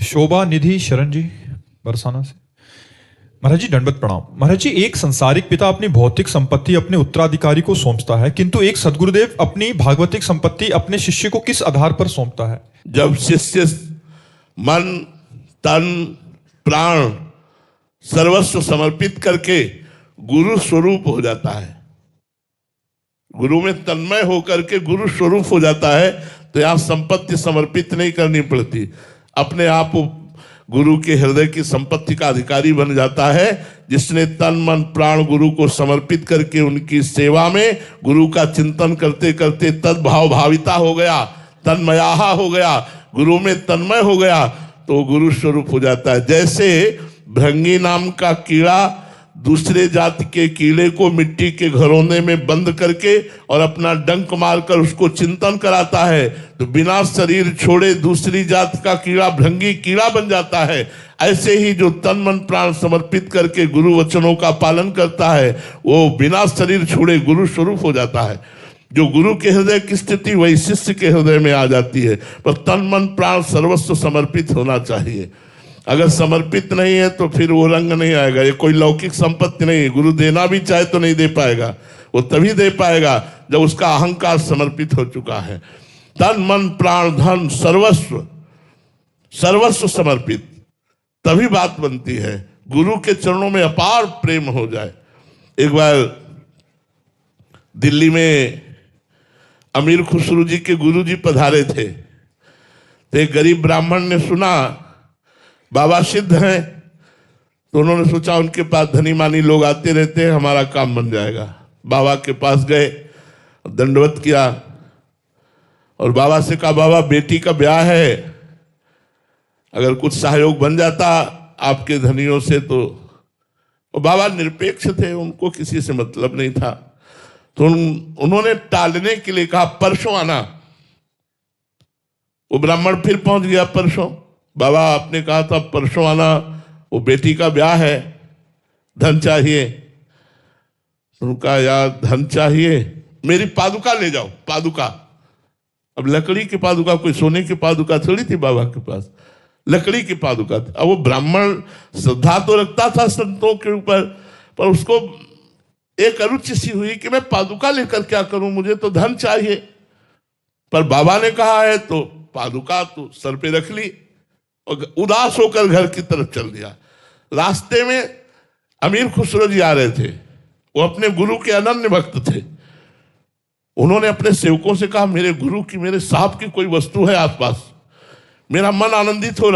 शोभा निधि शरण जी बरसाना से। महाराज जी दंडवत प्रणाम। महाराज जी, एक संसारिक पिता अपनी भौतिक संपत्ति अपने उत्तराधिकारी को सौंपता है, किंतु एक सदगुरुदेव अपनी भागवतिक संपत्ति अपने शिष्य को किस आधार पर सौंपता है? जब शिष्य मन तन प्राण सर्वस्व समर्पित करके गुरु स्वरूप हो जाता है, गुरु में तन्मय होकर के गुरु स्वरूप हो जाता है, तो यहां संपत्ति समर्पित नहीं करनी पड़ती, अपने आप गुरु के हृदय की संपत्ति का अधिकारी बन जाता है। जिसने तन मन प्राण गुरु को समर्पित करके उनकी सेवा में गुरु का चिंतन करते करते तद्भाव भाविता हो गया, तन्मयाहा हो गया, गुरु में तन्मय हो गया, तो गुरु स्वरूप हो जाता है। जैसे भृंगी नाम का कीड़ा दूसरे जाति के कीड़े को मिट्टी के घरौंदे में बंद करके और अपना डंक मारकर उसको चिंतन कराता है, तो बिना शरीर छोड़े दूसरी जाति का कीड़ा भृंगी कीड़ा बन जाता है। ऐसे ही जो तन मन प्राण समर्पित करके गुरु वचनों का पालन करता है, वो बिना शरीर छोड़े गुरु स्वरूप हो जाता है। जो गुरु के हृदय की स्थिति वही शिष्य के हृदय में आ जाती है, पर तन मन प्राण सर्वस्व समर्पित होना चाहिए। अगर समर्पित नहीं है तो फिर वो रंग नहीं आएगा। ये कोई लौकिक संपत्ति नहीं है, गुरु देना भी चाहे तो नहीं दे पाएगा, वो तभी दे पाएगा जब उसका अहंकार समर्पित हो चुका है। तन मन प्राण धन सर्वस्व सर्वस्व समर्पित, तभी बात बनती है। गुरु के चरणों में अपार प्रेम हो जाए। एक बार दिल्ली में अमीर खुसरू जी के गुरु जी पधारे थे, तो एक गरीब ब्राह्मण ने सुना बाबा सिद्ध हैं, तो उन्होंने सोचा उनके पास धनी मानी लोग आते रहते हैं, हमारा काम बन जाएगा। बाबा के पास गए, दंडवत किया और बाबा से कहा, बाबा बेटी का ब्याह है, अगर कुछ सहयोग बन जाता आपके धनियों से तो बाबा निरपेक्ष थे, उनको किसी से मतलब नहीं था। तो उन्होंने टालने के लिए कहा परसों आना। वो ब्राह्मण फिर पहुंच गया परसों। बाबा आपने कहा था परसों आना, वो बेटी का ब्याह है, धन चाहिए। उनका यार धन चाहिए, मेरी पादुका ले जाओ। पादुका, अब लकड़ी की पादुका, कोई सोने की पादुका थोड़ी थी बाबा के पास, लकड़ी की पादुका थी। अब वो ब्राह्मण श्रद्धा तो रखता था संतों के ऊपर, पर उसको एक अरुचि सी हुई कि मैं पादुका लेकर क्या करूं, मुझे तो धन चाहिए। पर बाबा ने कहा है तो पादुका तो सर पे रख ली और उदास होकर घर की तरफ चल दिया। रास्ते में अमीर खुसरो जी आ रहे थे, वो अपने गुरु के अनन्य भक्त थे। उन्होंने अपने सेवकों से कहा, मेरे गुरु की, मेरे साहब की कोई वस्तु है आसपास, मेरा मन आनंदित हो रहा